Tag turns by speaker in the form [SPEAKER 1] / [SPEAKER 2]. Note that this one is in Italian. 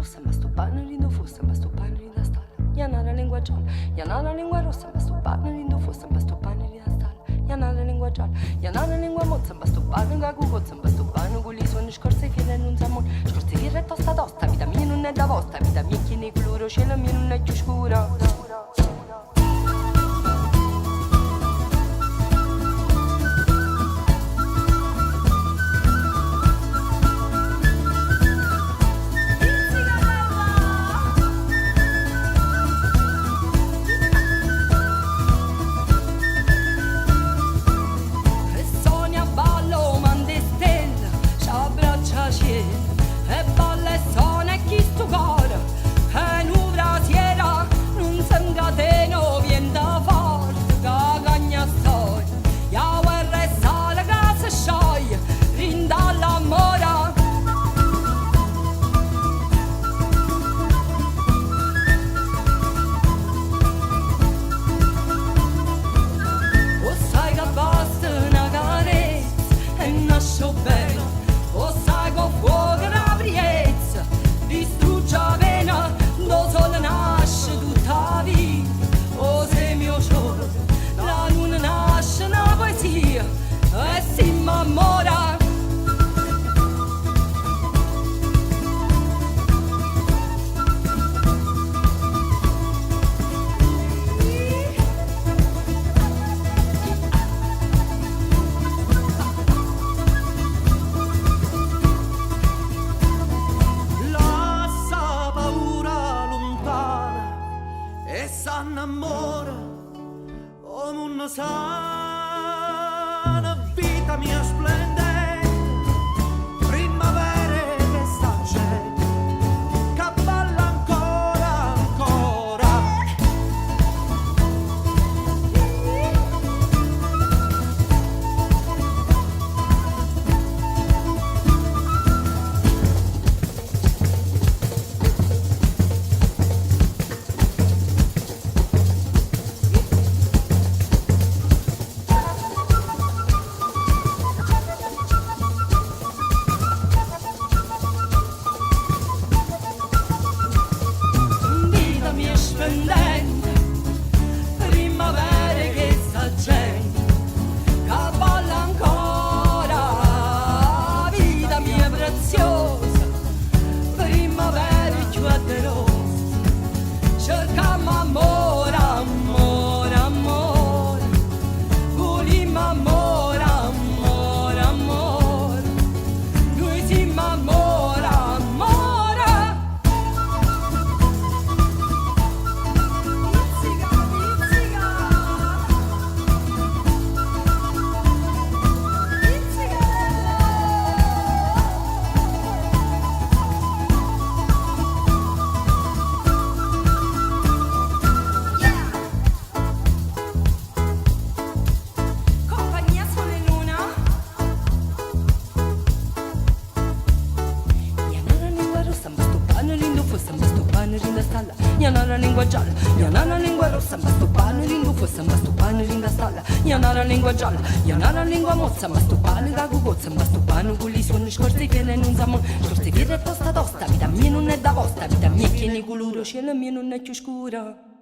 [SPEAKER 1] rossa, ma sto pannerino fossa, ma sto pannerino da stalla. Iana la lingua gialla, Iana la lingua rossa, ma sto pannerino fossa, ma sto pannerino da stalla. Iana la lingua gialla, Iana la lingua mozza, ma sto pannerino da cugozza, ma sto pannerino con i suoni scorse file non zamon. Scorse file tosta tosta, vita mia non è da vostra, vita mia che ne coloro, cielo mio non è più scura. E balle sone chi stu cor e n'ura siera non s'encateno vien da forte che cagna storia ia guerra e sale che si scioglie rinda l'amore o sai che basta una carezza e nasce bene o sai che fuoco una briezza distrugge la pena do sole nasce tutta la vita o se mio giorno la luna nasce una poesia e si m'ammora e s'annamora come una sana vita mia splendente primavera che s'accende che balla ancora ancora splendente, primavera che s'accende, che balla ancora, vita mia preziosa, primavera più aderosa, cercammo amore, amore, amore, volimmo amore, amore, amore, noi siamo amore, amore. Iana la lingua gialla, Iana la lingua rossa, ma sto pane rindu fossa, ma sto pane rinda stalla. Iana la lingua gialla, Iana la lingua mozza, ma sto pane da cugozza, ma sto pane con i suoni scorse fiere non zamon. Scorse fiere tosta tosta, vita mia non è da vostra, vita mia che ne coloro, cielo mio non è più scura.